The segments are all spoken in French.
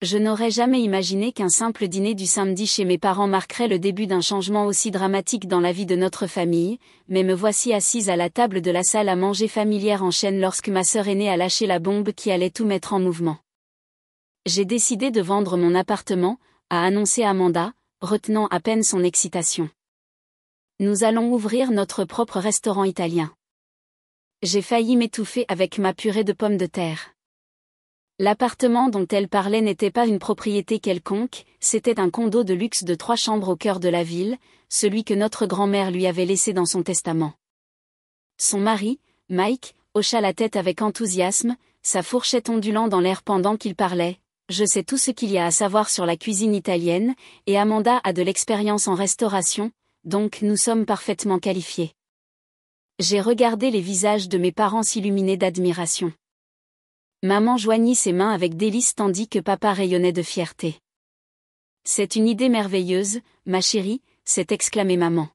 Je n'aurais jamais imaginé qu'un simple dîner du samedi chez mes parents marquerait le début d'un changement aussi dramatique dans la vie de notre famille, mais me voici assise à la table de la salle à manger familière en chaîne lorsque ma sœur aînée a lâché la bombe qui allait tout mettre en mouvement. J'ai décidé de vendre mon appartement, a annoncé Amanda, retenant à peine son excitation. Nous allons ouvrir notre propre restaurant italien. J'ai failli m'étouffer avec ma purée de pommes de terre. L'appartement dont elle parlait n'était pas une propriété quelconque, c'était un condo de luxe de 3 chambres au cœur de la ville, celui que notre grand-mère lui avait laissé dans son testament. Son mari, Mike, hocha la tête avec enthousiasme, sa fourchette ondulant dans l'air pendant qu'il parlait. Je sais tout ce qu'il y a à savoir sur la cuisine italienne, et Amanda a de l'expérience en restauration, donc nous sommes parfaitement qualifiés. J'ai regardé les visages de mes parents s'illuminer d'admiration. Maman joignit ses mains avec délice tandis que papa rayonnait de fierté. C'est une idée merveilleuse, ma chérie, s'est exclamée maman.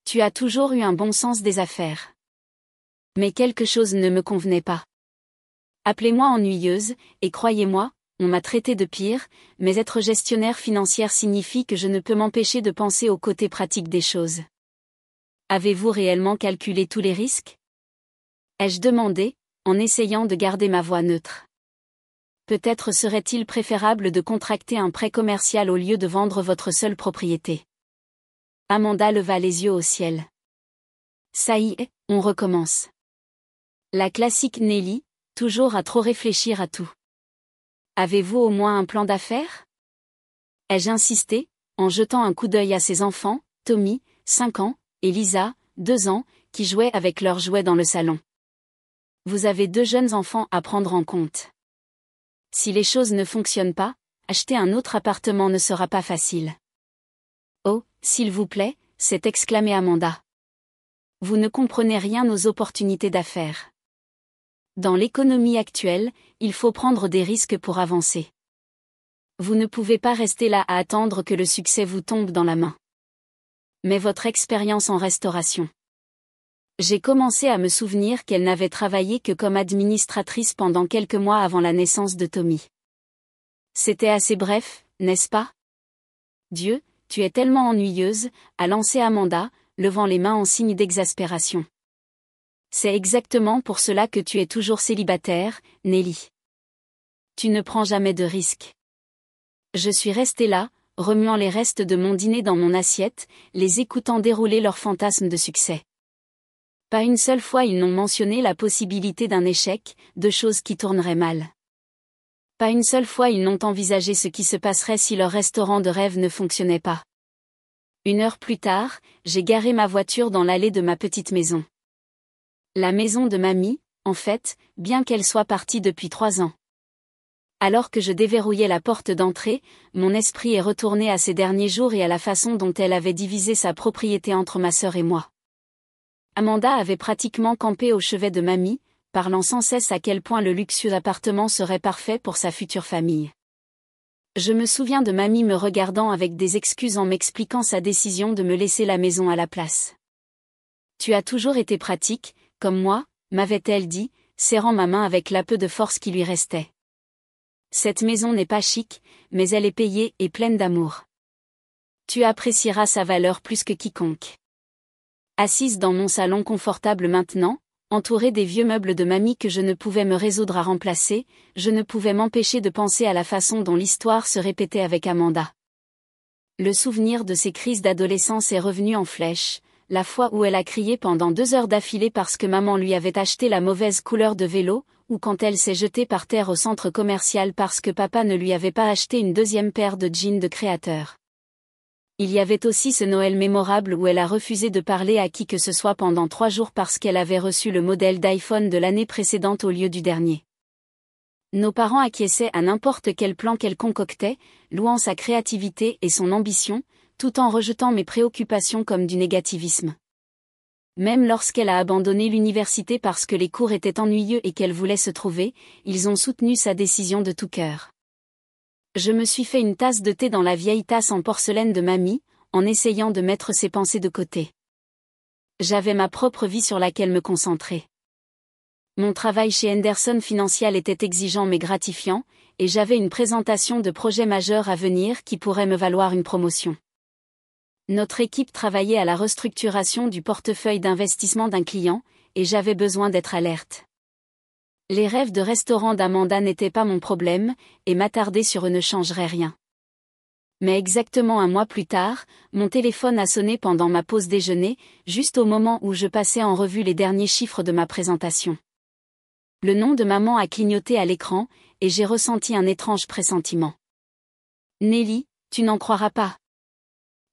Tu as toujours eu un bon sens des affaires. Mais quelque chose ne me convenait pas. Appelez-moi ennuyeuse, et croyez-moi, on m'a traité de pire, mais être gestionnaire financière signifie que je ne peux m'empêcher de penser au côté pratique des choses. Avez-vous réellement calculé tous les risques ? Ai-je demandé, en essayant de garder ma voix neutre. Peut-être serait-il préférable de contracter un prêt commercial au lieu de vendre votre seule propriété. Amanda leva les yeux au ciel. Ça y est, on recommence. La classique Nelly, toujours à trop réfléchir à tout. Avez-vous au moins un plan d'affaires ? Ai-je insisté, en jetant un coup d'œil à ses enfants, Tommy, 5 ans, et Lisa, 2 ans, qui jouaient avec leurs jouets dans le salon. Vous avez 2 jeunes enfants à prendre en compte. Si les choses ne fonctionnent pas, acheter un autre appartement ne sera pas facile. Oh, s'il vous plaît, s'est exclamée Amanda. Vous ne comprenez rien aux opportunités d'affaires. Dans l'économie actuelle, il faut prendre des risques pour avancer. Vous ne pouvez pas rester là à attendre que le succès vous tombe dans la main. Mais votre expérience en restauration. J'ai commencé à me souvenir qu'elle n'avait travaillé que comme administratrice pendant quelques mois avant la naissance de Tommy. C'était assez bref, n'est-ce pas ? Dieu, tu es tellement ennuyeuse, a lancé Amanda, levant les mains en signe d'exaspération. C'est exactement pour cela que tu es toujours célibataire, Nelly. Tu ne prends jamais de risques. Je suis restée là, remuant les restes de mon dîner dans mon assiette, les écoutant dérouler leurs fantasmes de succès. Pas une seule fois ils n'ont mentionné la possibilité d'un échec, de choses qui tourneraient mal. Pas une seule fois ils n'ont envisagé ce qui se passerait si leur restaurant de rêve ne fonctionnait pas. 1 heure plus tard, j'ai garé ma voiture dans l'allée de ma petite maison. La maison de mamie, en fait, bien qu'elle soit partie depuis 3 ans. Alors que je déverrouillais la porte d'entrée, mon esprit est retourné à ces derniers jours et à la façon dont elle avait divisé sa propriété entre ma sœur et moi. Amanda avait pratiquement campé au chevet de mamie, parlant sans cesse à quel point le luxueux appartement serait parfait pour sa future famille. Je me souviens de mamie me regardant avec des excuses en m'expliquant sa décision de me laisser la maison à la place. Tu as toujours été pratique, comme moi, m'avait-elle dit, serrant ma main avec la peu de force qui lui restait. Cette maison n'est pas chic, mais elle est payée et pleine d'amour. Tu apprécieras sa valeur plus que quiconque. Assise dans mon salon confortable maintenant, entourée des vieux meubles de mamie que je ne pouvais me résoudre à remplacer, je ne pouvais m'empêcher de penser à la façon dont l'histoire se répétait avec Amanda. Le souvenir de ses crises d'adolescence est revenu en flèche, la fois où elle a crié pendant 2 heures d'affilée parce que maman lui avait acheté la mauvaise couleur de vélo, ou quand elle s'est jetée par terre au centre commercial parce que papa ne lui avait pas acheté une 2e paire de jeans de créateur. Il y avait aussi ce Noël mémorable où elle a refusé de parler à qui que ce soit pendant 3 jours parce qu'elle avait reçu le modèle d'iPhone de l'année précédente au lieu du dernier. Nos parents acquiesçaient à n'importe quel plan qu'elle concoctait, louant sa créativité et son ambition, tout en rejetant mes préoccupations comme du négativisme. Même lorsqu'elle a abandonné l'université parce que les cours étaient ennuyeux et qu'elle voulait se trouver, ils ont soutenu sa décision de tout cœur. Je me suis fait une tasse de thé dans la vieille tasse en porcelaine de mamie, en essayant de mettre ses pensées de côté. J'avais ma propre vie sur laquelle me concentrer. Mon travail chez Henderson Financial était exigeant mais gratifiant, et j'avais une présentation de projets majeurs à venir qui pourrait me valoir une promotion. Notre équipe travaillait à la restructuration du portefeuille d'investissement d'un client, et j'avais besoin d'être alerte. Les rêves de restaurant d'Amanda n'étaient pas mon problème, et m'attarder sur eux ne changerait rien. Mais exactement un mois plus tard, mon téléphone a sonné pendant ma pause déjeuner, juste au moment où je passais en revue les derniers chiffres de ma présentation. Le nom de maman a clignoté à l'écran, et j'ai ressenti un étrange pressentiment. « Nelly, tu n'en croiras pas. »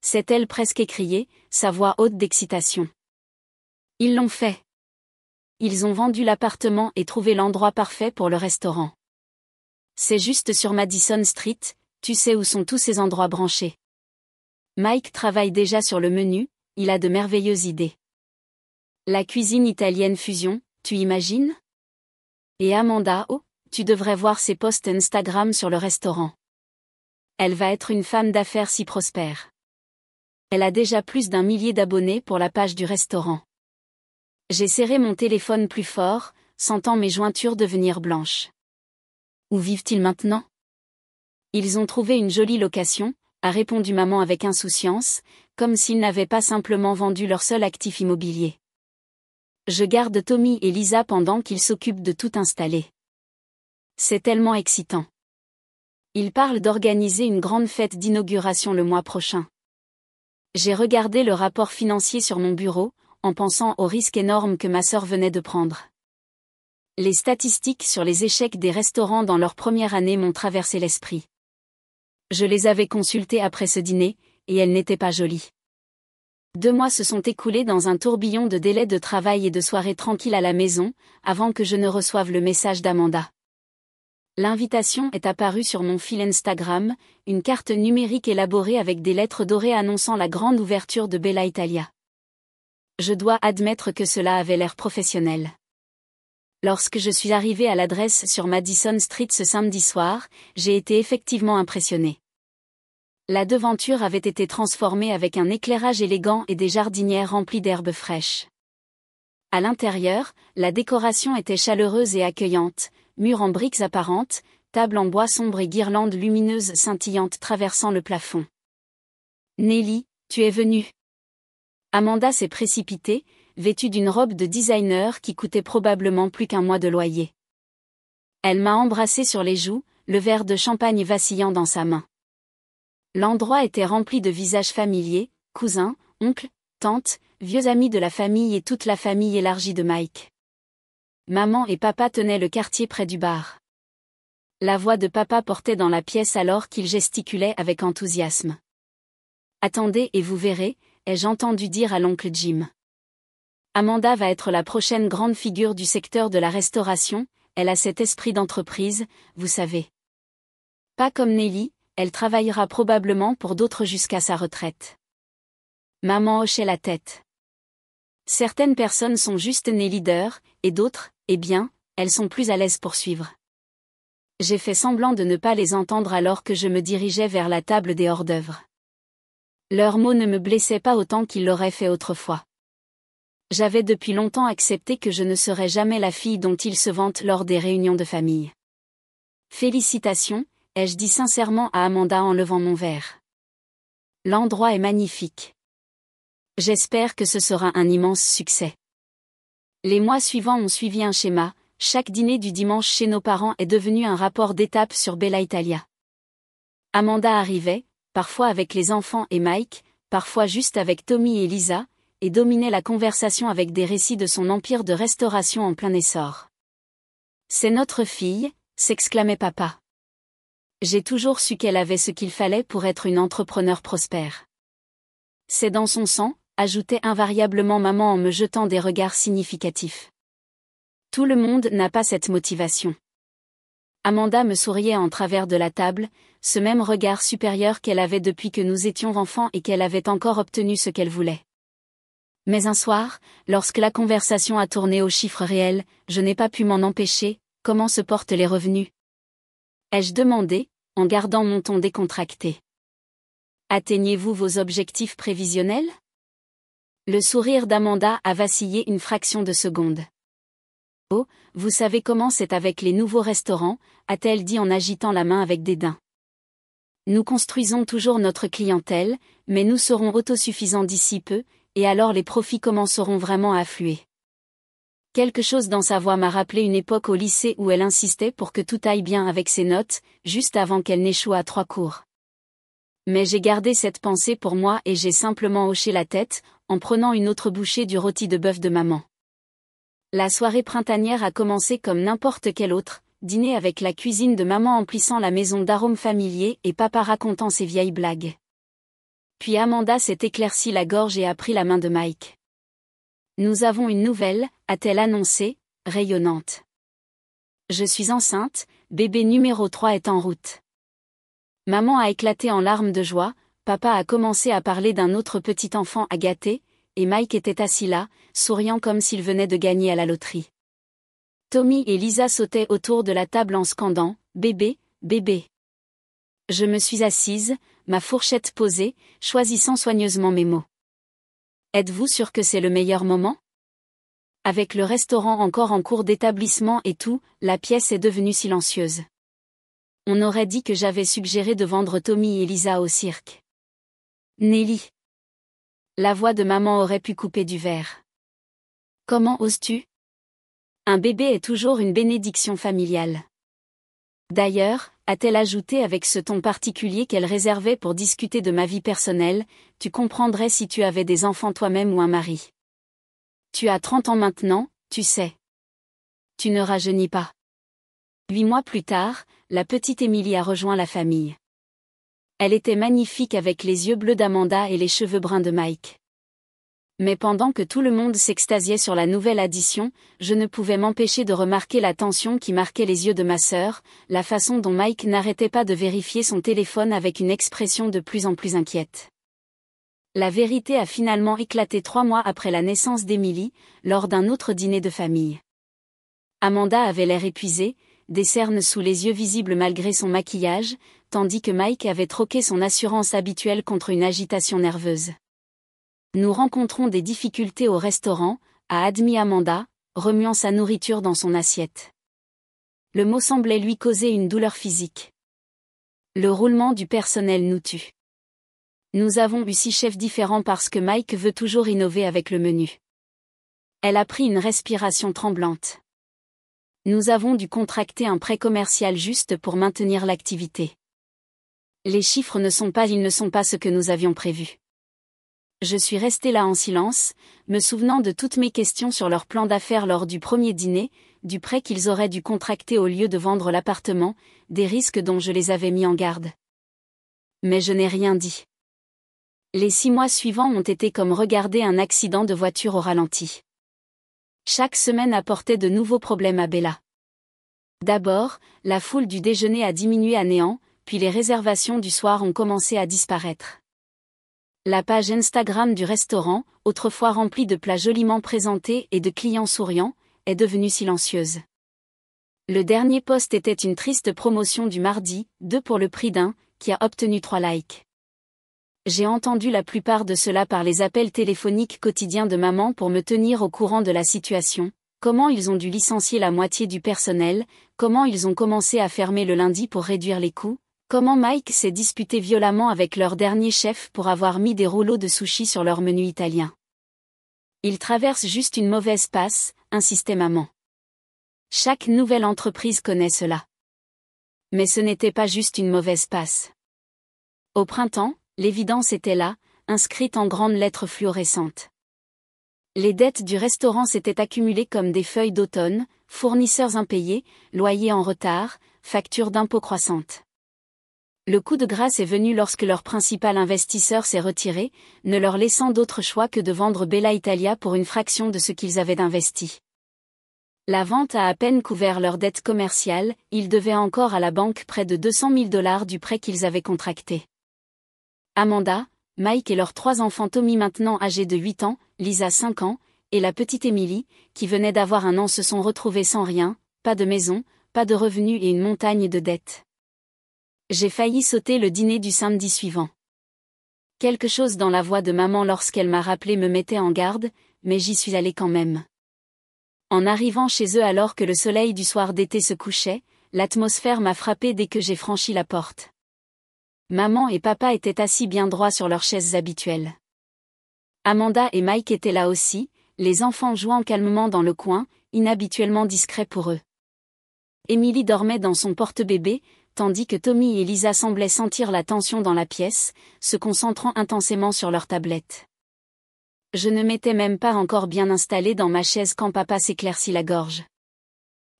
s'est-elle presque écriée, sa voix haute d'excitation. Ils l'ont fait. Ils ont vendu l'appartement et trouvé l'endroit parfait pour le restaurant. C'est juste sur Madison Street, tu sais où sont tous ces endroits branchés. Mike travaille déjà sur le menu, il a de merveilleuses idées. La cuisine italienne fusion, tu imagines? Et Amanda, oh, tu devrais voir ses posts Instagram sur le restaurant. Elle va être une femme d'affaires si prospère. Elle a déjà plus d'1 millier d'abonnés pour la page du restaurant. J'ai serré mon téléphone plus fort, sentant mes jointures devenir blanches. Où vivent-ils maintenant? Ils ont trouvé une jolie location, a répondu maman avec insouciance, comme s'ils n'avaient pas simplement vendu leur seul actif immobilier. Je garde Tommy et Lisa pendant qu'ils s'occupent de tout installer. C'est tellement excitant. Ils parlent d'organiser une grande fête d'inauguration le mois prochain. J'ai regardé le rapport financier sur mon bureau, en pensant aux risques énormes que ma sœur venait de prendre. Les statistiques sur les échecs des restaurants dans leur première année m'ont traversé l'esprit. Je les avais consultées après ce dîner, et elles n'étaient pas jolies. 2 mois se sont écoulés dans un tourbillon de délais de travail et de soirées tranquilles à la maison, avant que je ne reçoive le message d'Amanda. L'invitation est apparue sur mon fil Instagram, une carte numérique élaborée avec des lettres dorées annonçant la grande ouverture de Bella Italia. Je dois admettre que cela avait l'air professionnel. Lorsque je suis arrivée à l'adresse sur Madison Street ce samedi soir, j'ai été effectivement impressionnée. La devanture avait été transformée avec un éclairage élégant et des jardinières remplies d'herbes fraîches. À l'intérieur, la décoration était chaleureuse et accueillante, murs en briques apparentes, table en bois sombre et guirlandes lumineuses scintillantes traversant le plafond. Nelly, tu es venue. Amanda s'est précipitée, vêtue d'une robe de designer qui coûtait probablement plus qu'1 mois de loyer. Elle m'a embrassée sur les joues, le verre de champagne vacillant dans sa main. L'endroit était rempli de visages familiers, cousins, oncles, tantes, vieux amis de la famille et toute la famille élargie de Mike. Maman et papa tenaient le quartier près du bar. La voix de papa portait dans la pièce alors qu'il gesticulait avec enthousiasme. « Attendez et vous verrez », ai-je entendu dire à l'oncle Jim. Amanda va être la prochaine grande figure du secteur de la restauration, elle a cet esprit d'entreprise, vous savez. Pas comme Nelly, elle travaillera probablement pour d'autres jusqu'à sa retraite. Maman hochait la tête. Certaines personnes sont juste nées leaders, et d'autres, eh bien, elles sont plus à l'aise pour suivre. J'ai fait semblant de ne pas les entendre alors que je me dirigeais vers la table des hors-d'œuvre. Leurs mots ne me blessaient pas autant qu'ils l'auraient fait autrefois. J'avais depuis longtemps accepté que je ne serais jamais la fille dont ils se vantent lors des réunions de famille. Félicitations, ai-je dit sincèrement à Amanda en levant mon verre. L'endroit est magnifique. J'espère que ce sera un immense succès. Les mois suivants ont suivi un schéma, chaque dîner du dimanche chez nos parents est devenu un rapport d'étape sur Bella Italia. Amanda arrivait, parfois avec les enfants et Mike, parfois juste avec Tommy et Lisa, et dominait la conversation avec des récits de son empire de restauration en plein essor. « C'est notre fille », s'exclamait papa. J'ai toujours su qu'elle avait ce qu'il fallait pour être une entrepreneur prospère. « C'est dans son sang », ajoutait invariablement maman en me jetant des regards significatifs. Tout le monde n'a pas cette motivation. Amanda me souriait en travers de la table, ce même regard supérieur qu'elle avait depuis que nous étions enfants et qu'elle avait encore obtenu ce qu'elle voulait. Mais un soir, lorsque la conversation a tourné aux chiffres réels, je n'ai pas pu m'en empêcher. Comment se portent les revenus? Ai-je demandé, en gardant mon ton décontracté. Atteignez-vous vos objectifs prévisionnels? Le sourire d'Amanda a vacillé une fraction de seconde. Oh, vous savez comment c'est avec les nouveaux restaurants, a-t-elle dit en agitant la main avec dédain. Nous construisons toujours notre clientèle, mais nous serons autosuffisants d'ici peu, et alors les profits commenceront vraiment à affluer. Quelque chose dans sa voix m'a rappelé une époque au lycée où elle insistait pour que tout aille bien avec ses notes, juste avant qu'elle n'échoue à 3 cours. Mais j'ai gardé cette pensée pour moi et j'ai simplement hoché la tête, en prenant une autre bouchée du rôti de bœuf de maman. La soirée printanière a commencé comme n'importe quelle autre, dîner avec la cuisine de maman emplissant la maison d'arômes familiers et papa racontant ses vieilles blagues. Puis Amanda s'est éclairci la gorge et a pris la main de Mike. Nous avons une nouvelle, a-t-elle annoncé, rayonnante. Je suis enceinte, bébé numéro 3 est en route. Maman a éclaté en larmes de joie, papa a commencé à parler d'un autre petit enfant à gâter, et Mike était assis là, souriant comme s'il venait de gagner à la loterie. Tommy et Lisa sautaient autour de la table en scandant « Bébé, bébé ». Je me suis assise, ma fourchette posée, choisissant soigneusement mes mots. Êtes-vous sûr que c'est le meilleur moment? Avec le restaurant encore en cours d'établissement et tout, la pièce est devenue silencieuse. On aurait dit que j'avais suggéré de vendre Tommy et Lisa au cirque. Nelly. La voix de maman aurait pu couper du verre. Comment oses-tu? Un bébé est toujours une bénédiction familiale. D'ailleurs, a-t-elle ajouté avec ce ton particulier qu'elle réservait pour discuter de ma vie personnelle, tu comprendrais si tu avais des enfants toi-même ou un mari. Tu as 30 ans maintenant, tu sais. Tu ne rajeunis pas. 8 mois plus tard, la petite Émilie a rejoint la famille. Elle était magnifique avec les yeux bleus d'Amanda et les cheveux bruns de Mike. Mais pendant que tout le monde s'extasiait sur la nouvelle addition, je ne pouvais m'empêcher de remarquer la tension qui marquait les yeux de ma sœur, la façon dont Mike n'arrêtait pas de vérifier son téléphone avec une expression de plus en plus inquiète. La vérité a finalement éclaté 3 mois après la naissance d'Émilie, lors d'un autre dîner de famille. Amanda avait l'air épuisée, des cernes sous les yeux visibles malgré son maquillage, tandis que Mike avait troqué son assurance habituelle contre une agitation nerveuse. Nous rencontrons des difficultés au restaurant, a admis Amanda, remuant sa nourriture dans son assiette. Le mot semblait lui causer une douleur physique. Le roulement du personnel nous tue. Nous avons eu 6 chefs différents parce que Mike veut toujours innover avec le menu. Elle a pris une respiration tremblante. Nous avons dû contracter un prêt commercial juste pour maintenir l'activité. Les chiffres ne sont pas ce que nous avions prévu. Je suis restée là en silence, me souvenant de toutes mes questions sur leur plan d'affaires lors du premier dîner, du prêt qu'ils auraient dû contracter au lieu de vendre l'appartement, des risques dont je les avais mis en garde. Mais je n'ai rien dit. Les 6 mois suivants ont été comme regarder un accident de voiture au ralenti. Chaque semaine apportait de nouveaux problèmes à Bella. D'abord, la foule du déjeuner a diminué à néant, puis les réservations du soir ont commencé à disparaître. La page Instagram du restaurant, autrefois remplie de plats joliment présentés et de clients souriants, est devenue silencieuse. Le dernier post était une triste promotion du mardi, 2 pour le prix d'un, qui a obtenu 3 likes. J'ai entendu la plupart de cela par les appels téléphoniques quotidiens de maman pour me tenir au courant de la situation, comment ils ont dû licencier la moitié du personnel, comment ils ont commencé à fermer le lundi pour réduire les coûts, comment Mike s'est disputé violemment avec leur dernier chef pour avoir mis des rouleaux de sushis sur leur menu italien. Ils traversent juste une mauvaise passe, insistait maman. Chaque nouvelle entreprise connaît cela. Mais ce n'était pas juste une mauvaise passe. Au printemps, l'évidence était là, inscrite en grandes lettres fluorescentes. Les dettes du restaurant s'étaient accumulées comme des feuilles d'automne, fournisseurs impayés, loyers en retard, factures d'impôts croissantes. Le coup de grâce est venu lorsque leur principal investisseur s'est retiré, ne leur laissant d'autre choix que de vendre Bella Italia pour une fraction de ce qu'ils avaient investi. La vente a à peine couvert leur dette commerciale, ils devaient encore à la banque près de $200 000 du prêt qu'ils avaient contracté. Amanda, Mike et leurs 3 enfants Tommy maintenant âgés de 8 ans, Lisa 5 ans, et la petite Émilie, qui venait d'avoir 1 an se sont retrouvés sans rien, pas de maison, pas de revenus et une montagne de dettes. J'ai failli sauter le dîner du samedi suivant. Quelque chose dans la voix de maman lorsqu'elle m'a rappelé me mettait en garde, mais j'y suis allée quand même. En arrivant chez eux alors que le soleil du soir d'été se couchait, l'atmosphère m'a frappé dès que j'ai franchi la porte. Maman et papa étaient assis bien droits sur leurs chaises habituelles. Amanda et Mike étaient là aussi, les enfants jouant calmement dans le coin, inhabituellement discret pour eux. Emily dormait dans son porte-bébé, tandis que Tommy et Lisa semblaient sentir la tension dans la pièce, se concentrant intensément sur leur tablette. Je ne m'étais même pas encore bien installée dans ma chaise quand papa s'éclaircit la gorge.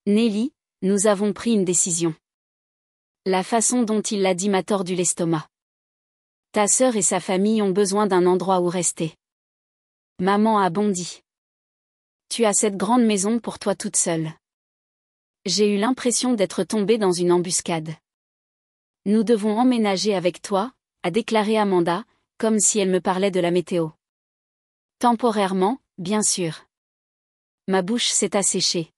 Nelly, nous avons pris une décision. La façon dont il l'a dit m'a tordu l'estomac. Ta sœur et sa famille ont besoin d'un endroit où rester. Maman a bondi. Tu as cette grande maison pour toi toute seule. J'ai eu l'impression d'être tombée dans une embuscade. Nous devons emménager avec toi, a déclaré Amanda, comme si elle me parlait de la météo. Temporairement, bien sûr. Ma bouche s'est asséchée.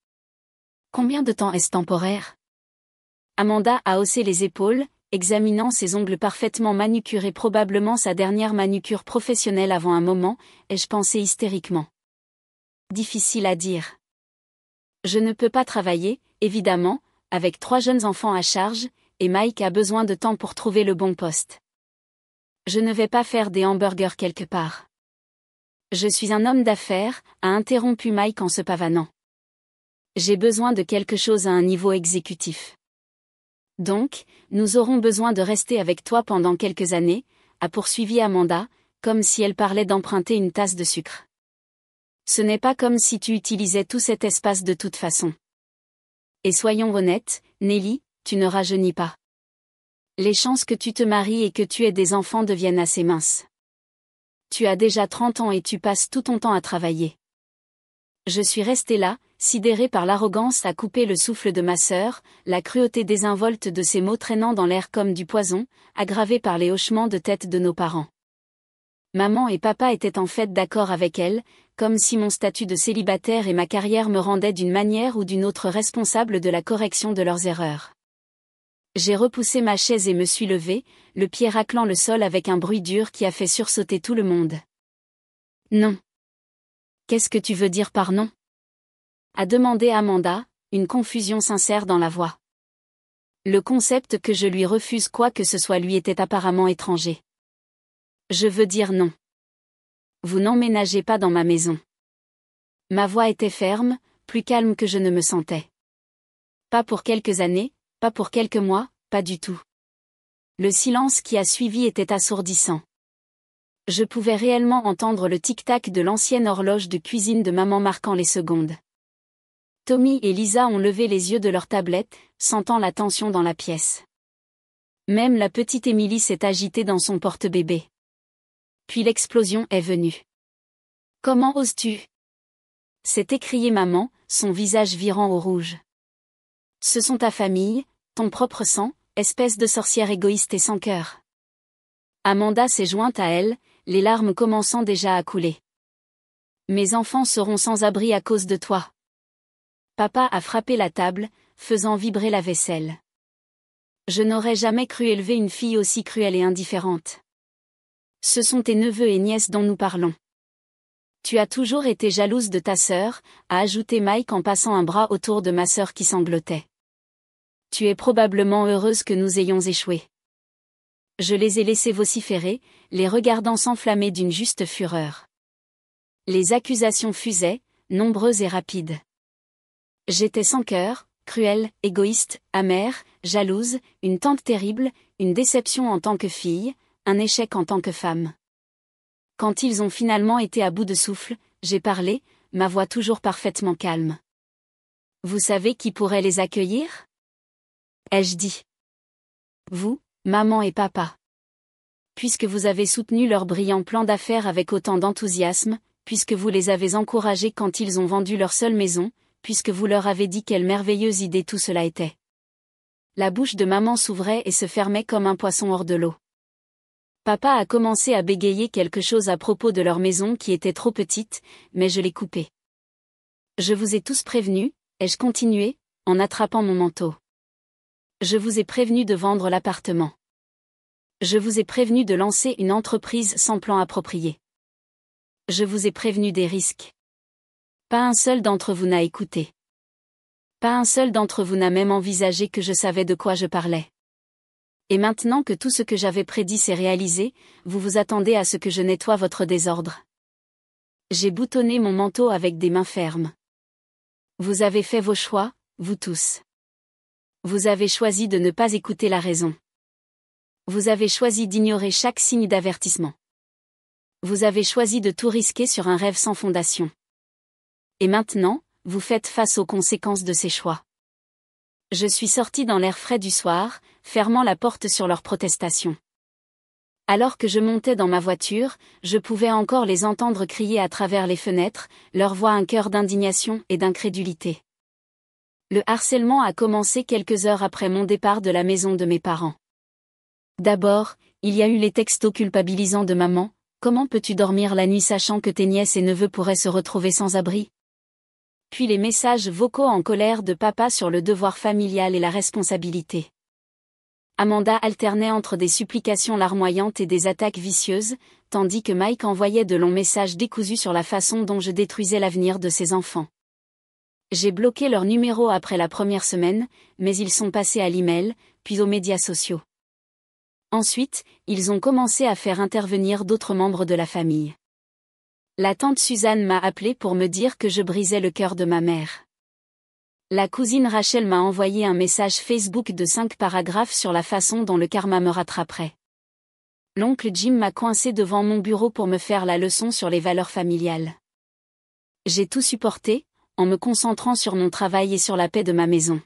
Combien de temps est-ce temporaire? Amanda a haussé les épaules, examinant ses ongles parfaitement manucurés, probablement sa dernière manucure professionnelle avant un moment, ai-je pensé hystériquement. Difficile à dire. Je ne peux pas travailler, évidemment, avec 3 jeunes enfants à charge, et Mike a besoin de temps pour trouver le bon poste. Je ne vais pas faire des hamburgers quelque part. Je suis un homme d'affaires, a interrompu Mike en se pavanant. J'ai besoin de quelque chose à un niveau exécutif. Donc, nous aurons besoin de rester avec toi pendant quelques années, a poursuivi Amanda, comme si elle parlait d'emprunter une tasse de sucre. Ce n'est pas comme si tu utilisais tout cet espace de toute façon. Et soyons honnêtes, Nelly, tu ne rajeunis pas. Les chances que tu te maries et que tu aies des enfants deviennent assez minces. Tu as déjà 30 ans et tu passes tout ton temps à travailler. Je suis restée là, sidérée par l'arrogance à couper le souffle de ma sœur, la cruauté désinvolte de ses mots traînant dans l'air comme du poison, aggravée par les hochements de tête de nos parents. Maman et papa étaient en fait d'accord avec elle, comme si mon statut de célibataire et ma carrière me rendaient d'une manière ou d'une autre responsable de la correction de leurs erreurs. J'ai repoussé ma chaise et me suis levée, le pied raclant le sol avec un bruit dur qui a fait sursauter tout le monde. Non. Qu'est-ce que tu veux dire par non? A demandé Amanda, une confusion sincère dans la voix. Le concept que je lui refuse quoi que ce soit lui était apparemment étranger. Je veux dire non. Vous n'emménagez pas dans ma maison. Ma voix était ferme, plus calme que je ne me sentais. Pas pour quelques années, pas pour quelques mois, pas du tout. Le silence qui a suivi était assourdissant. Je pouvais réellement entendre le tic-tac de l'ancienne horloge de cuisine de maman marquant les secondes. Tommy et Lisa ont levé les yeux de leur tablette, sentant la tension dans la pièce. Même la petite Emily s'est agitée dans son porte-bébé. Puis l'explosion est venue. Comment oses-tu? S'est écriée maman, son visage virant au rouge. Ce sont ta famille, ton propre sang, espèce de sorcière égoïste et sans cœur. Amanda s'est jointe à elle, les larmes commençant déjà à couler. Mes enfants seront sans abri à cause de toi. Papa a frappé la table, faisant vibrer la vaisselle. Je n'aurais jamais cru élever une fille aussi cruelle et indifférente. Ce sont tes neveux et nièces dont nous parlons. Tu as toujours été jalouse de ta sœur, a ajouté Mike en passant un bras autour de ma sœur qui sanglotait. Tu es probablement heureuse que nous ayons échoué. Je les ai laissés vociférer, les regardant s'enflammer d'une juste fureur. Les accusations fusaient, nombreuses et rapides. J'étais sans cœur, cruelle, égoïste, amère, jalouse, une tante terrible, une déception en tant que fille, un échec en tant que femme. Quand ils ont finalement été à bout de souffle, j'ai parlé, ma voix toujours parfaitement calme. Vous savez qui pourrait les accueillir? Ai-je dit. Vous, maman et papa. Puisque vous avez soutenu leur brillant plan d'affaires avec autant d'enthousiasme, puisque vous les avez encouragés quand ils ont vendu leur seule maison, puisque vous leur avez dit quelle merveilleuse idée tout cela était. La bouche de maman s'ouvrait et se fermait comme un poisson hors de l'eau. Papa a commencé à bégayer quelque chose à propos de leur maison qui était trop petite, mais je l'ai coupé. Je vous ai tous prévenus, ai-je continué, en attrapant mon manteau. Je vous ai prévenu de vendre l'appartement. Je vous ai prévenu de lancer une entreprise sans plan approprié. Je vous ai prévenu des risques. Pas un seul d'entre vous n'a écouté. Pas un seul d'entre vous n'a même envisagé que je savais de quoi je parlais. Et maintenant que tout ce que j'avais prédit s'est réalisé, vous vous attendez à ce que je nettoie votre désordre. J'ai boutonné mon manteau avec des mains fermes. Vous avez fait vos choix, vous tous. Vous avez choisi de ne pas écouter la raison. Vous avez choisi d'ignorer chaque signe d'avertissement. Vous avez choisi de tout risquer sur un rêve sans fondation. Et maintenant, vous faites face aux conséquences de ces choix. Je suis sorti dans l'air frais du soir, fermant la porte sur leurs protestations. Alors que je montais dans ma voiture, je pouvais encore les entendre crier à travers les fenêtres, leur voix un cœur d'indignation et d'incrédulité. Le harcèlement a commencé quelques heures après mon départ de la maison de mes parents. D'abord, il y a eu les textos culpabilisants de maman. Comment peux-tu dormir la nuit sachant que tes nièces et neveux pourraient se retrouver sans abri ? Puis les messages vocaux en colère de papa sur le devoir familial et la responsabilité. Amanda alternait entre des supplications larmoyantes et des attaques vicieuses, tandis que Mike envoyait de longs messages décousus sur la façon dont je détruisais l'avenir de ses enfants. J'ai bloqué leur numéro après la première semaine, mais ils sont passés à l'email, puis aux médias sociaux. Ensuite, ils ont commencé à faire intervenir d'autres membres de la famille. La tante Suzanne m'a appelé pour me dire que je brisais le cœur de ma mère. La cousine Rachel m'a envoyé un message Facebook de 5 paragraphes sur la façon dont le karma me rattraperait. L'oncle Jim m'a coincé devant mon bureau pour me faire la leçon sur les valeurs familiales. J'ai tout supporté, en me concentrant sur mon travail et sur la paix de ma maison.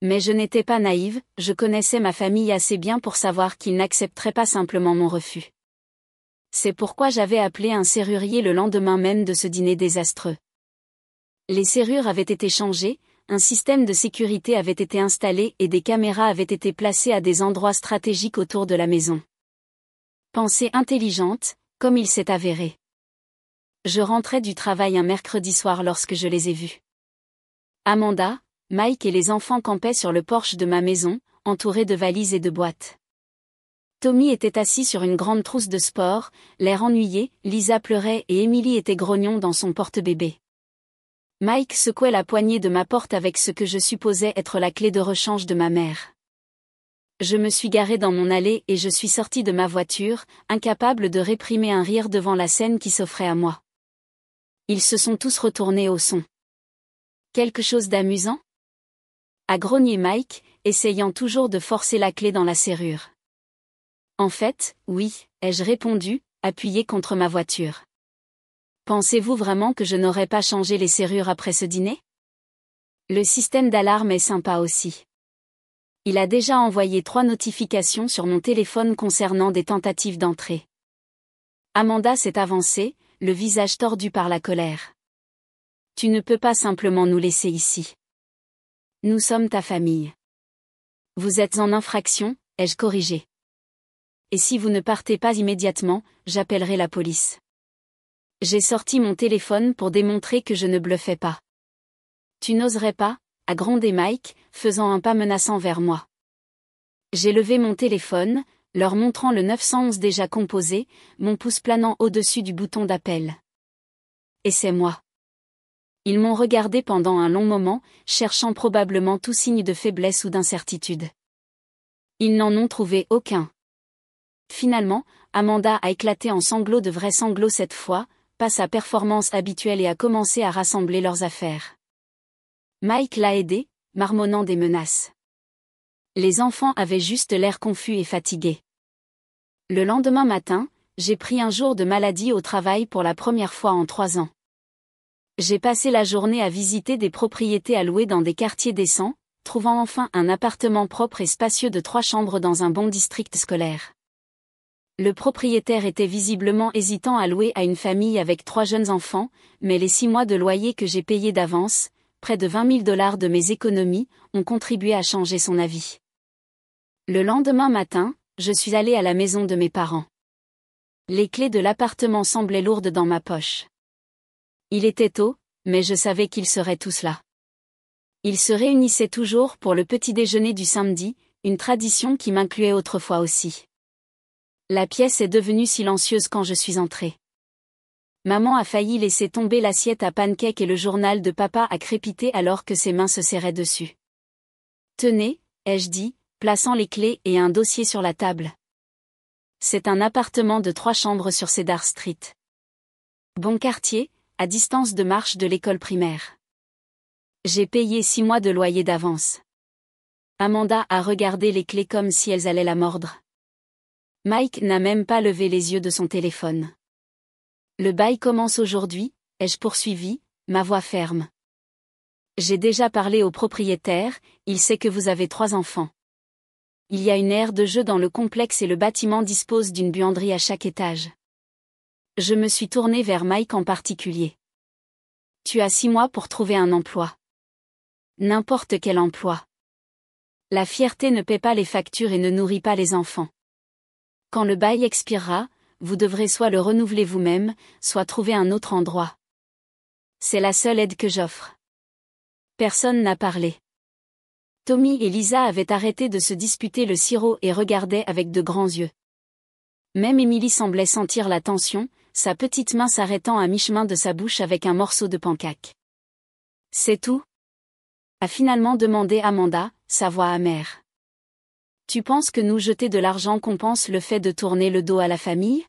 Mais je n'étais pas naïve, je connaissais ma famille assez bien pour savoir qu'ils n'accepteraient pas simplement mon refus. C'est pourquoi j'avais appelé un serrurier le lendemain même de ce dîner désastreux. Les serrures avaient été changées, un système de sécurité avait été installé et des caméras avaient été placées à des endroits stratégiques autour de la maison. Pensée intelligente, comme il s'est avéré. Je rentrais du travail un mercredi soir lorsque je les ai vus. Amanda, Mike et les enfants campaient sur le porche de ma maison, entourés de valises et de boîtes. Tommy était assis sur une grande trousse de sport, l'air ennuyé, Lisa pleurait et Emily était grognon dans son porte-bébé. Mike secouait la poignée de ma porte avec ce que je supposais être la clé de rechange de ma mère. Je me suis garé dans mon allée et je suis sorti de ma voiture, incapable de réprimer un rire devant la scène qui s'offrait à moi. Ils se sont tous retournés au son. Quelque chose d'amusant ? A grogné Mike, essayant toujours de forcer la clé dans la serrure. En fait, oui, ai-je répondu, appuyé contre ma voiture. Pensez-vous vraiment que je n'aurais pas changé les serrures après ce dîner ? Le système d'alarme est sympa aussi. Il a déjà envoyé 3 notifications sur mon téléphone concernant des tentatives d'entrée. Amanda s'est avancée, le visage tordu par la colère. Tu ne peux pas simplement nous laisser ici. Nous sommes ta famille. Vous êtes en infraction, ai-je corrigé. Et si vous ne partez pas immédiatement, j'appellerai la police. J'ai sorti mon téléphone pour démontrer que je ne bluffais pas. Tu n'oserais pas, a grondé Mike, faisant un pas menaçant vers moi. J'ai levé mon téléphone, leur montrant le 911 déjà composé, mon pouce planant au-dessus du bouton d'appel. Et c'est moi. Ils m'ont regardé pendant un long moment, cherchant probablement tout signe de faiblesse ou d'incertitude. Ils n'en ont trouvé aucun. Finalement, Amanda a éclaté en sanglots, de vrais sanglots cette fois, pas sa performance habituelle, et a commencé à rassembler leurs affaires. Mike l'a aidé, marmonnant des menaces. Les enfants avaient juste l'air confus et fatigués. Le lendemain matin, j'ai pris un jour de maladie au travail pour la première fois en 3 ans. J'ai passé la journée à visiter des propriétés à louer dans des quartiers décents, trouvant enfin un appartement propre et spacieux de 3 chambres dans un bon district scolaire. Le propriétaire était visiblement hésitant à louer à une famille avec 3 jeunes enfants, mais les 6 mois de loyer que j'ai payés d'avance, près de $20 000 de mes économies, ont contribué à changer son avis. Le lendemain matin, je suis allée à la maison de mes parents. Les clés de l'appartement semblaient lourdes dans ma poche. Il était tôt, mais je savais qu'ils seraient tous là. Ils se réunissaient toujours pour le petit déjeuner du samedi, une tradition qui m'incluait autrefois aussi. La pièce est devenue silencieuse quand je suis entrée. Maman a failli laisser tomber l'assiette à pancakes et le journal de papa a crépité alors que ses mains se serraient dessus. Tenez, ai-je dit, plaçant les clés et un dossier sur la table. C'est un appartement de 3 chambres sur Cedar Street. Bon quartier, à distance de marche de l'école primaire. J'ai payé 6 mois de loyer d'avance. Amanda a regardé les clés comme si elles allaient la mordre. Mike n'a même pas levé les yeux de son téléphone. Le bail commence aujourd'hui, ai-je poursuivi, ma voix ferme. J'ai déjà parlé au propriétaire, il sait que vous avez 3 enfants. Il y a une aire de jeu dans le complexe et le bâtiment dispose d'une buanderie à chaque étage. Je me suis tournée vers Mike en particulier. Tu as 6 mois pour trouver un emploi. N'importe quel emploi. La fierté ne paie pas les factures et ne nourrit pas les enfants. Quand le bail expirera, vous devrez soit le renouveler vous-même, soit trouver un autre endroit. C'est la seule aide que j'offre. Personne n'a parlé. Tommy et Lisa avaient arrêté de se disputer le sirop et regardaient avec de grands yeux. Même Emily semblait sentir la tension, sa petite main s'arrêtant à mi-chemin de sa bouche avec un morceau de pancake. C'est tout ? A finalement demandé Amanda, sa voix amère. Tu penses que nous jeter de l'argent compense le fait de tourner le dos à la famille ?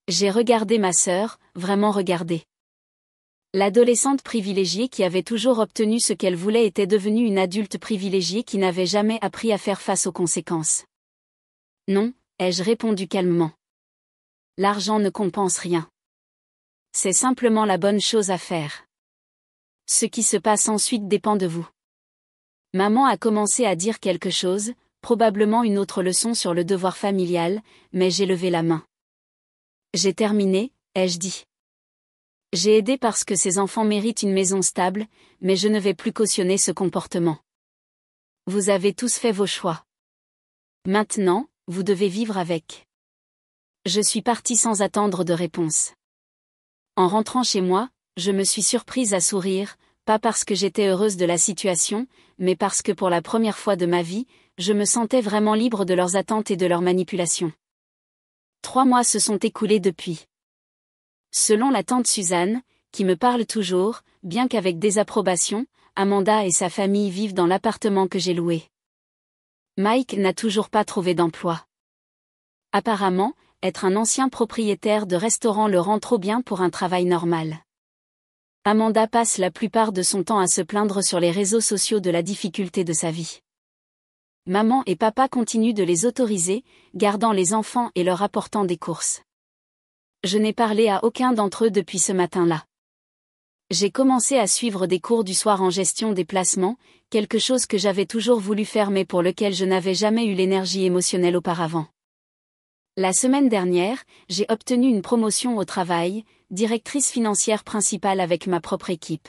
J'ai regardé ma sœur, vraiment regardé. L'adolescente privilégiée qui avait toujours obtenu ce qu'elle voulait était devenue une adulte privilégiée qui n'avait jamais appris à faire face aux conséquences. Non, ai-je répondu calmement. L'argent ne compense rien. C'est simplement la bonne chose à faire. Ce qui se passe ensuite dépend de vous. Maman a commencé à dire quelque chose, probablement une autre leçon sur le devoir familial, mais j'ai levé la main. J'ai terminé, ai-je dit. J'ai aidé parce que ces enfants méritent une maison stable, mais je ne vais plus cautionner ce comportement. Vous avez tous fait vos choix. Maintenant, vous devez vivre avec. Je suis partie sans attendre de réponse. En rentrant chez moi, je me suis surprise à sourire, pas parce que j'étais heureuse de la situation, mais parce que pour la première fois de ma vie, je me sentais vraiment libre de leurs attentes et de leurs manipulations. 3 mois se sont écoulés depuis. Selon la tante Suzanne, qui me parle toujours, bien qu'avec désapprobation, Amanda et sa famille vivent dans l'appartement que j'ai loué. Mike n'a toujours pas trouvé d'emploi. Apparemment, être un ancien propriétaire de restaurant le rend trop bien pour un travail normal. Amanda passe la plupart de son temps à se plaindre sur les réseaux sociaux de la difficulté de sa vie. Maman et papa continuent de les autoriser, gardant les enfants et leur apportant des courses. Je n'ai parlé à aucun d'entre eux depuis ce matin-là. J'ai commencé à suivre des cours du soir en gestion des placements, quelque chose que j'avais toujours voulu faire mais pour lequel je n'avais jamais eu l'énergie émotionnelle auparavant. La semaine dernière, j'ai obtenu une promotion au travail, directrice financière principale avec ma propre équipe.